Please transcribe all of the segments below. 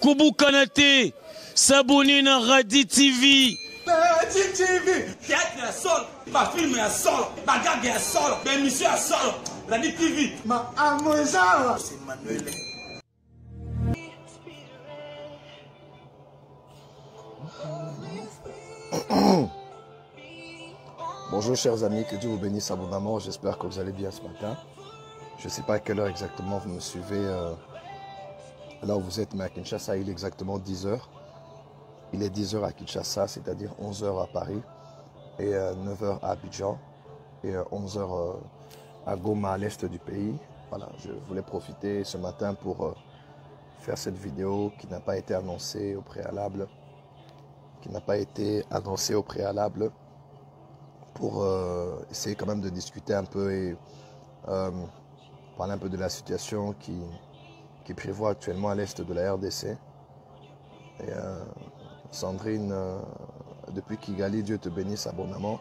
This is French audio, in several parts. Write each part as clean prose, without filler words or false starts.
Koubou Kanate, s'abonner à Radi TV. Radi TV, théâtre à sol, ma film à sol, ma gag à sol, ma émission à sol, Radi TV. Ma amoisa, c'est Manuel. Bonjour chers amis, que Dieu vous bénisse abondamment, j'espère que vous allez bien ce matin. Je ne sais pas à quelle heure exactement vous me suivez là où vous êtes, mais à Kinshasa il est exactement 10 h. Il est 10 h à Kinshasa, c'est-à-dire 11 h à Paris et 9 h à Abidjan et 11 h à Goma à l'est du pays. Voilà, je voulais profiter ce matin pour faire cette vidéo qui n'a pas été annoncée au préalable, pour essayer quand même de discuter un peu et parler un peu de la situation qui prévoit actuellement à l'est de la RDC. Et Sandrine, depuis Kigali, Dieu te bénisse abondamment.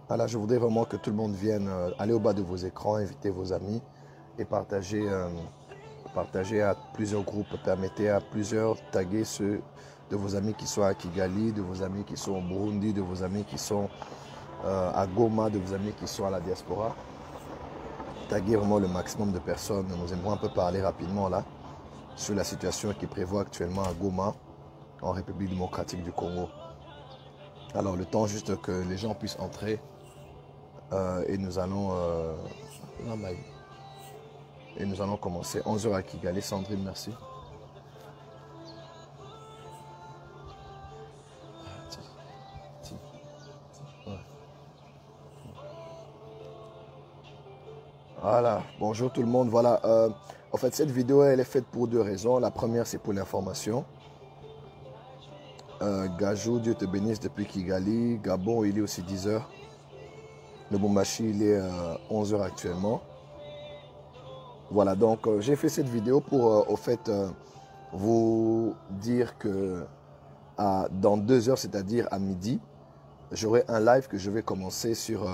Voilà, je voudrais vraiment que tout le monde vienne aller au bas de vos écrans, inviter vos amis et partager à plusieurs groupes. Permettez à plusieurs taguer ceux de vos amis qui sont à Kigali, de vos amis qui sont au Burundi, de vos amis qui sont à Goma, de vos amis qui sont à la diaspora. Taguer vraiment le maximum de personnes. Nous aimerons un peu parler rapidement là sur la situation qui prévoit actuellement à Goma, en République démocratique du Congo. Alors le temps juste que les gens puissent entrer et nous allons commencer. 11 h à Kigali. Sandrine, merci. Voilà, bonjour tout le monde. Voilà, en fait cette vidéo elle est faite pour deux raisons. La première c'est pour l'information. Gajou, Dieu te bénisse depuis Kigali. Gabon, il est aussi 10 h. Le Lubumbashi, il est 11 h actuellement. Voilà, donc j'ai fait cette vidéo pour au fait vous dire que dans 2 h, c'est-à-dire à midi, j'aurai un live que je vais commencer sur...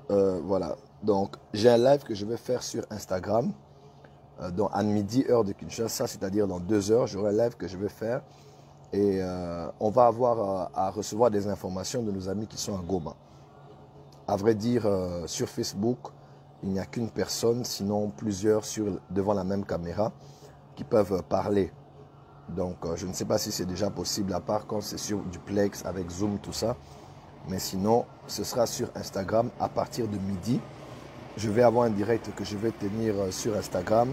voilà, donc j'ai un live que je vais faire sur Instagram à midi heure de Kinshasa, c'est-à-dire dans 2 h, j'aurai un live que je vais faire et on va avoir à recevoir des informations de nos amis qui sont à Goma. À vrai dire, sur Facebook, il n'y a qu'une personne, sinon plusieurs devant la même caméra qui peuvent parler. Donc je ne sais pas si c'est déjà possible à part quand c'est sur Duplex avec Zoom, tout ça. Mais sinon, ce sera sur Instagram à partir de midi. Je vais avoir un direct que je vais tenir sur Instagram.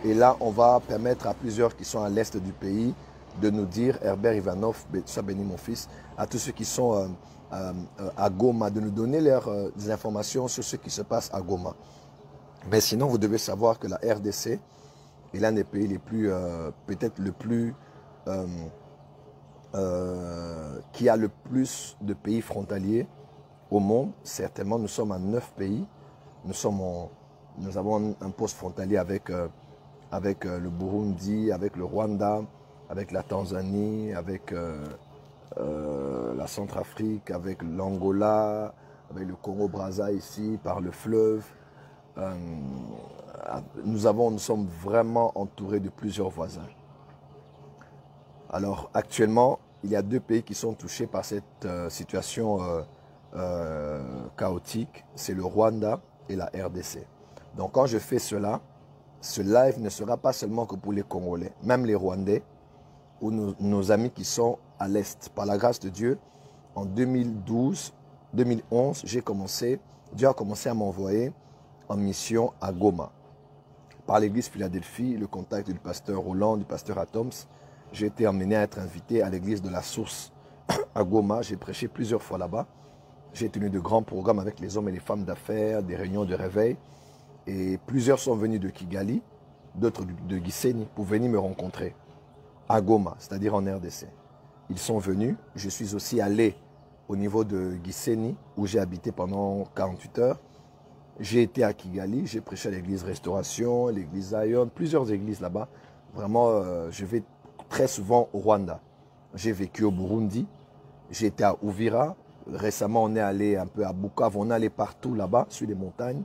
Et là, on va permettre à plusieurs qui sont à l'est du pays de nous dire, Herbert Ivanov, sois béni mon fils, à tous ceux qui sont à Goma, de nous donner des informations sur ce qui se passe à Goma. Mais sinon, vous devez savoir que la RDC est l'un des pays les plus, peut-être le plus... qui a le plus de pays frontaliers au monde. Certainement, nous sommes à 9 pays. Nous avons un poste frontalier avec le Burundi, avec le Rwanda, avec la Tanzanie, avec la Centrafrique, avec l'Angola, avec le Congo-Brazza ici, par le fleuve. Nous sommes vraiment entourés de plusieurs voisins. Alors actuellement, il y a 2 pays qui sont touchés par cette situation chaotique, c'est le Rwanda et la RDC. Donc quand je fais cela, ce live ne sera pas seulement que pour les Congolais, même les Rwandais ou nos amis qui sont à l'Est. Par la grâce de Dieu, en 2011, Dieu a commencé à m'envoyer en mission à Goma. Par l'église Philadelphie, le contact du pasteur Roland, du pasteur Atoms, j'ai été emmené à être invité à l'église de la Source à Goma. J'ai prêché plusieurs fois là-bas. J'ai tenu de grands programmes avec les hommes et les femmes d'affaires, des réunions de réveil. Et plusieurs sont venus de Kigali, d'autres de Gisenyi pour venir me rencontrer à Goma, c'est-à-dire en RDC. Ils sont venus. Je suis aussi allé au niveau de Gisenyi où j'ai habité pendant 48 heures. J'ai été à Kigali, j'ai prêché à l'église Restauration, l'église Zion, plusieurs églises là-bas. Vraiment, je vais très souvent au Rwanda. J'ai vécu au Burundi, j'ai été à Uvira. Récemment, on est allé un peu à Bukavu, on est allé partout là-bas, sur les montagnes.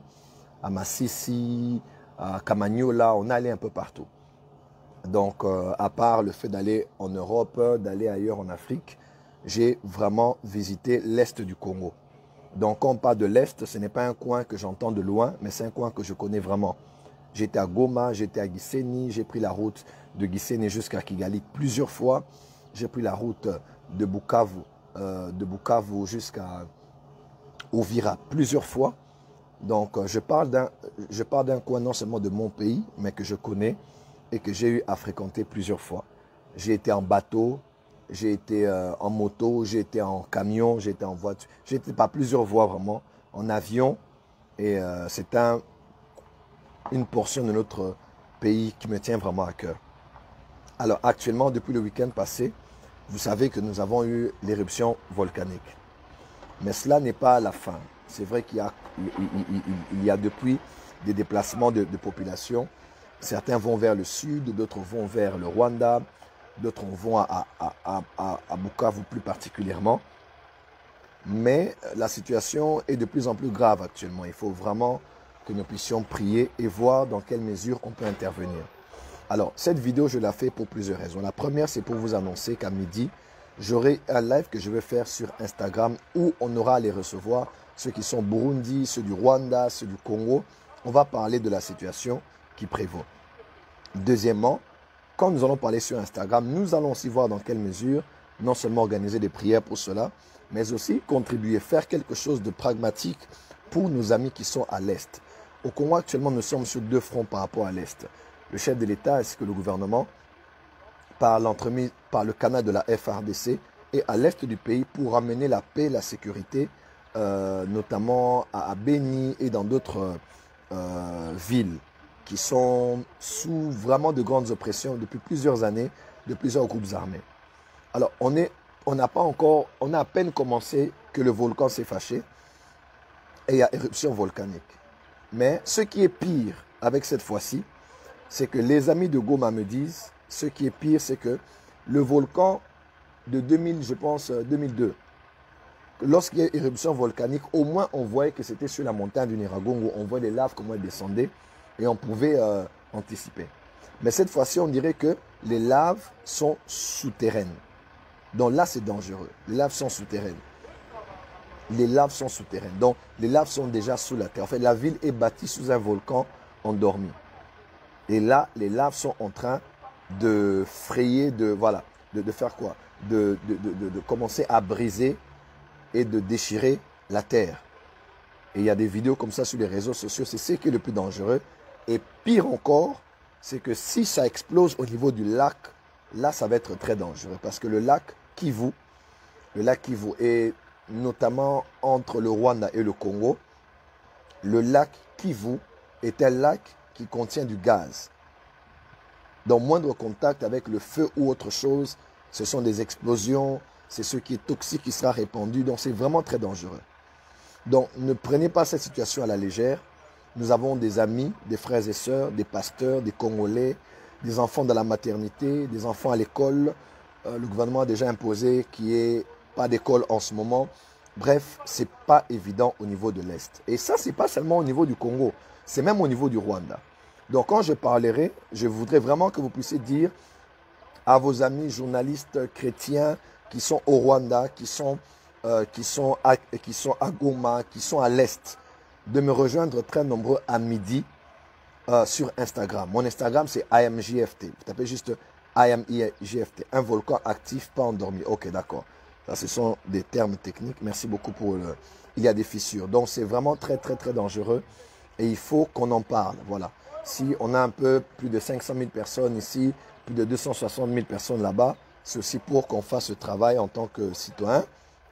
à Massissi, à Camagnola, on est allé un peu partout. Donc, à part le fait d'aller en Europe, d'aller ailleurs en Afrique, j'ai vraiment visité l'Est du Congo. Donc, quand on parle de l'Est, ce n'est pas un coin que j'entends de loin, mais c'est un coin que je connais vraiment. J'étais à Goma, j'étais à Gisenyi, j'ai pris la route de Gisenyi jusqu'à Kigali plusieurs fois. J'ai pris la route de Bukavu jusqu'à Uvira plusieurs fois. Donc, je parle d'un coin non seulement de mon pays, mais que je connais et que j'ai eu à fréquenter plusieurs fois. J'ai été en bateau, j'ai été en moto, j'ai été en camion, j'ai été en voiture. J'ai été par plusieurs voies vraiment, en avion. Et c'est une portion de notre pays qui me tient vraiment à cœur. Alors actuellement, depuis le week-end passé, vous savez que nous avons eu l'éruption volcanique. Mais cela n'est pas la fin. C'est vrai qu'il y a depuis des déplacements de population. Certains vont vers le sud, d'autres vont vers le Rwanda, d'autres vont à Bukavu plus particulièrement. Mais la situation est de plus en plus grave actuellement. Il faut vraiment que nous puissions prier et voir dans quelle mesure on peut intervenir. Alors, cette vidéo, je la fais pour plusieurs raisons. La première, c'est pour vous annoncer qu'à midi, j'aurai un live que je vais faire sur Instagram où on aura à les recevoir, ceux qui sont Burundi, ceux du Rwanda, ceux du Congo. On va parler de la situation qui prévaut. Deuxièmement, quand nous allons parler sur Instagram, nous allons aussi voir dans quelle mesure, non seulement organiser des prières pour cela, mais aussi contribuer, faire quelque chose de pragmatique pour nos amis qui sont à l'Est. Au Congo, actuellement, nous sommes sur deux fronts par rapport à l'Est. Le chef de l'État ainsi que le gouvernement, par le canal de la FARDC, et à l'Est du pays pour ramener la paix, la sécurité, notamment à Beni et dans d'autres villes qui sont sous vraiment de grandes oppressions depuis plusieurs années de plusieurs groupes armés. Alors, on a à peine commencé que le volcan s'est fâché et il y a éruption volcanique. Mais ce qui est pire avec cette fois-ci, c'est que les amis de Goma me disent, ce qui est pire, c'est que le volcan de 2002, lorsqu'il y a éruption volcanique, au moins on voyait que c'était sur la montagne du Nyiragongo, on voyait les laves comment elles descendaient et on pouvait anticiper. Mais cette fois-ci, on dirait que les laves sont souterraines. Donc là, c'est dangereux. Les laves sont souterraines. Les laves sont souterraines. Donc, les laves sont déjà sous la terre. En fait, la ville est bâtie sous un volcan endormi. Et là, les laves sont en train de frayer, de faire quoi? De commencer à briser et de déchirer la terre. Et il y a des vidéos comme ça sur les réseaux sociaux. C'est ce qui est le plus dangereux. Et pire encore, c'est que si ça explose au niveau du lac, là, ça va être très dangereux. Parce que le lac Kivu est notamment entre le Rwanda et le Congo. Le lac Kivu est un lac qui contient du gaz. Dans moindre contact avec le feu ou autre chose, ce sont des explosions, c'est ce qui est toxique qui sera répandu, donc c'est vraiment très dangereux. Donc ne prenez pas cette situation à la légère. Nous avons des amis, des frères et sœurs, des pasteurs, des Congolais, des enfants dans la maternité, des enfants à l'école. Le gouvernement a déjà imposé qu'il n'y ait pas d'école en ce moment. Bref, ce n'est pas évident au niveau de l'Est. Et ça, ce n'est pas seulement au niveau du Congo, c'est même au niveau du Rwanda. Donc quand je parlerai, je voudrais vraiment que vous puissiez dire à vos amis journalistes chrétiens qui sont au Rwanda, qui sont à Goma, qui sont à l'Est, de me rejoindre très nombreux à midi sur Instagram. Mon Instagram, c'est IamJFT. Vous tapez juste IamJFT. Un volcan actif, pas endormi. Ok, d'accord. Ça, ce sont des termes techniques. Merci beaucoup pour le... Il y a des fissures. Donc, c'est vraiment très, très, très dangereux. Et il faut qu'on en parle. Voilà. Si on a un peu plus de 500 000 personnes ici, plus de 260 000 personnes là-bas, c'est aussi pour qu'on fasse ce travail en tant que citoyen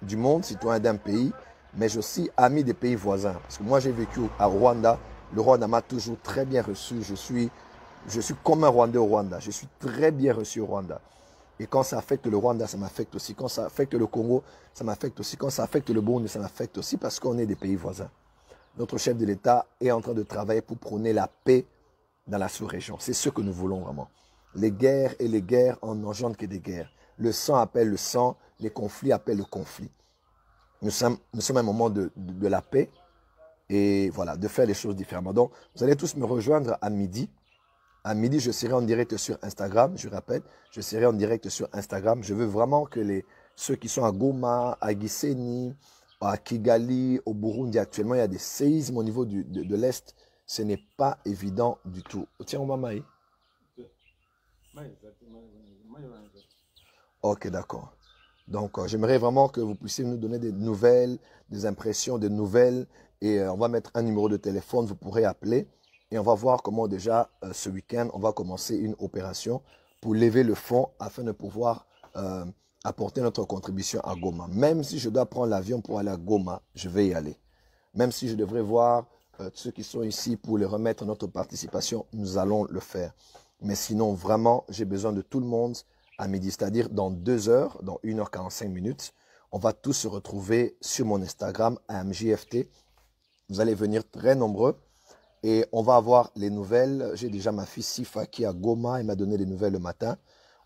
du monde, citoyen d'un pays, mais aussi ami des pays voisins. Parce que moi, j'ai vécu à Rwanda. Le Rwanda m'a toujours très bien reçu. Je suis comme un Rwandais au Rwanda. Je suis très bien reçu au Rwanda. Et quand ça affecte le Rwanda, ça m'affecte aussi. Quand ça affecte le Congo, ça m'affecte aussi. Quand ça affecte le Burundi, ça m'affecte aussi parce qu'on est des pays voisins. Notre chef de l'État est en train de travailler pour prôner la paix dans la sous-région. C'est ce que nous voulons vraiment. Les guerres et les guerres en engendrent que des guerres. Le sang appelle le sang, les conflits appellent le conflit. Nous sommes à un moment de la paix et voilà, de faire les choses différemment. Donc, vous allez tous me rejoindre à midi. À midi, je serai en direct sur Instagram, je rappelle, je serai en direct sur Instagram. Je veux vraiment que ceux qui sont à Goma, à Gisenyi, à Kigali, au Burundi, actuellement, il y a des séismes au niveau de l'Est. Ce n'est pas évident du tout. Tiens, on va maï. Ok, d'accord. Donc, j'aimerais vraiment que vous puissiez nous donner des nouvelles, des impressions, des nouvelles. Et on va mettre un numéro de téléphone, vous pourrez appeler. Et on va voir comment déjà, ce week-end, on va commencer une opération pour lever le fonds afin de pouvoir apporter notre contribution à Goma. Même si je dois prendre l'avion pour aller à Goma, je vais y aller. Même si je devrais voir ceux qui sont ici pour les remettre notre participation, nous allons le faire. Mais sinon, vraiment, j'ai besoin de tout le monde à midi, c'est-à-dire dans 2 heures, dans 1h45 minutes, on va tous se retrouver sur mon Instagram, AMJFT. Vous allez venir très nombreux et on va avoir les nouvelles. J'ai déjà ma fille Sifa qui est à Goma, elle m'a donné les nouvelles le matin.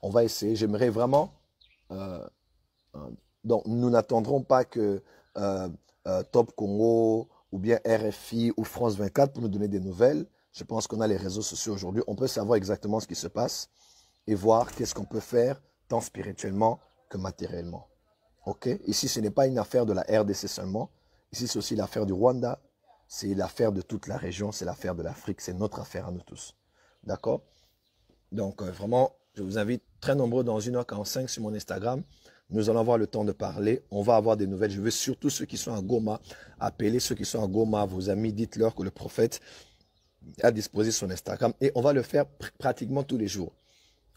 On va essayer, j'aimerais vraiment... donc, nous n'attendrons pas que Top Congo ou bien RFI ou France 24 pour nous donner des nouvelles. Je pense qu'on a les réseaux sociaux aujourd'hui. On peut savoir exactement ce qui se passe et voir qu'est-ce qu'on peut faire tant spirituellement que matériellement. Ok? Ici, ce n'est pas une affaire de la RDC seulement. Ici, c'est aussi l'affaire du Rwanda. C'est l'affaire de toute la région. C'est l'affaire de l'Afrique. C'est notre affaire à nous tous. D'accord? Donc, vraiment, je vous invite très nombreux dans 1h45 sur mon Instagram. Nous allons avoir le temps de parler. On va avoir des nouvelles. Je veux surtout ceux qui sont à Goma, appeler ceux qui sont à Goma, vos amis, dites-leur que le prophète a disposé son Instagram. Et on va le faire pratiquement tous les jours.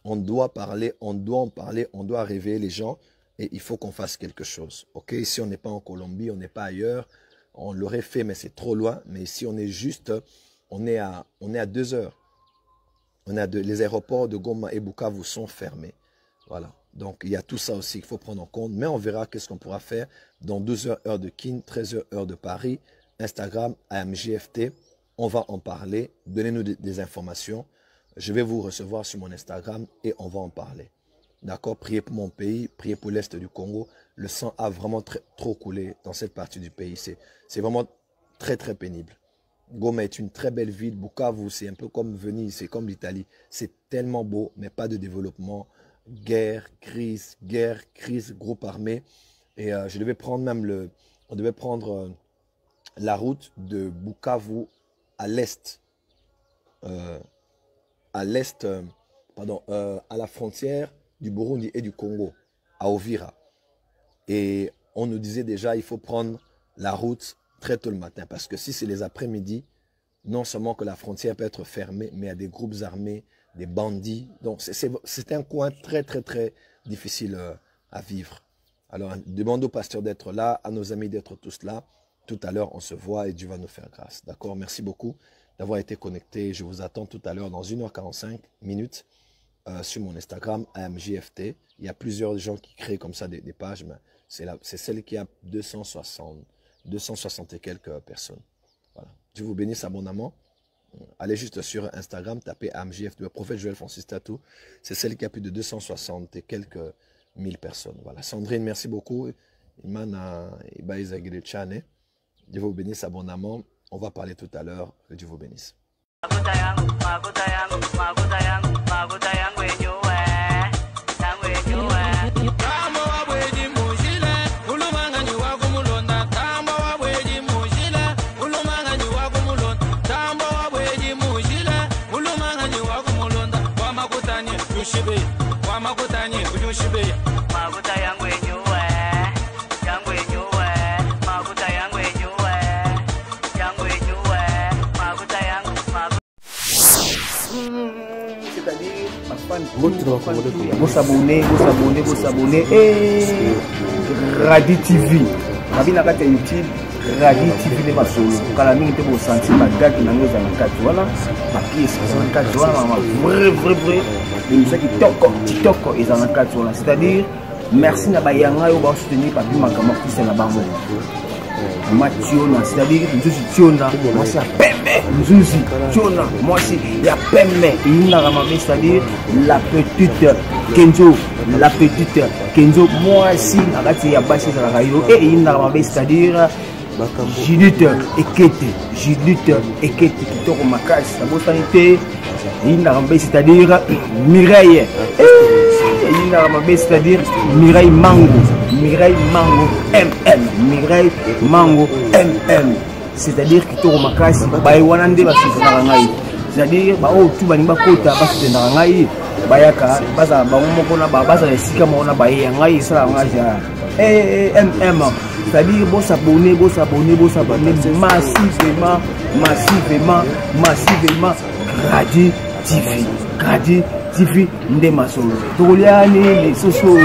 On doit parler, on doit en parler, on doit réveiller les gens. Et il faut qu'on fasse quelque chose. Ok? Ici, on n'est pas en Colombie, on n'est pas ailleurs. On l'aurait fait, mais c'est trop loin. Mais ici, on est juste, on est à 2 heures. Les aéroports de Goma et Bukavu sont fermés. Voilà. Donc, il y a tout ça aussi qu'il faut prendre en compte. Mais on verra qu'est-ce qu'on pourra faire dans 12 heures, heure de Kin, 13 heures, heure de Paris. Instagram, AMJFT. On va en parler. Donnez-nous des informations. Je vais vous recevoir sur mon Instagram et on va en parler. D'accord? Priez pour mon pays, priez pour l'Est du Congo. Le sang a vraiment trop coulé dans cette partie du pays. C'est vraiment très, très pénible. Goma est une très belle ville. Bukavu, c'est un peu comme Venise, c'est comme l'Italie. C'est tellement beau, mais pas de développement. Guerre, crise, groupe armé. Et je devais prendre même on devait prendre la route de Bukavu à l'est. À la frontière du Burundi et du Congo, à Ovira. Et on nous disait déjà, il faut prendre la route très tôt le matin, parce que si c'est les après-midi, non seulement que la frontière peut être fermée, mais il y a des groupes armés, des bandits. Donc c'est un coin très, très, très difficile à vivre. Alors, demande au pasteur d'être là, à nos amis d'être tous là. Tout à l'heure, on se voit et Dieu va nous faire grâce. D'accord? Merci beaucoup d'avoir été connecté. Je vous attends tout à l'heure dans 1h45 minutes sur mon Instagram, AMJFT. Il y a plusieurs gens qui créent comme ça des pages, mais c'est celle qui a 260 et quelques personnes. Voilà. Dieu vous bénisse abondamment. Allez juste sur Instagram, tapez AMJFT, le prophète Joël Francis Tatou. C'est celle qui a plus de 260 et quelques mille personnes. Voilà. Sandrine, merci beaucoup. Dieu vous bénisse abondamment. On va parler tout à l'heure. Que Dieu vous bénisse. Vous s'abonnez et Radi TV. Nabina kati YouTube Radi TV ne basolo. Kala mingi te bo sentir ma date na ngoza na kati wala. Ma pièce na kati wala ma vrai. Les gens qui TikTok ils en kati wala. C'est-à-dire merci na bayanga yo ba soutenir pa bima kama kisa na bango. Mationa, c'est-à-dire Nzuzi Tiona, moi c'est Pembe, Nzuzi Tiona, moi c'est la Pembe, c'est-à-dire la petite Kenzo, moi si Nagati Yabashi Zarayo, et c'est-à-dire Judith Ekete kitoko makasi abosani te yinda rambe c'est-à-dire Mireille yinda rambe c'est-à-dire Mireille Mango MM c'est-à-dire kitoko makasi baye wana nde basifaka ngai c'est-à-dire ba o tu baninga kota basitenda ngai bayaka baza bango moko na baza esika moko na baye ngai sala ngaja MM c'est-à-dire s'abonner massivement Gradi TV nde masolo toliani les soso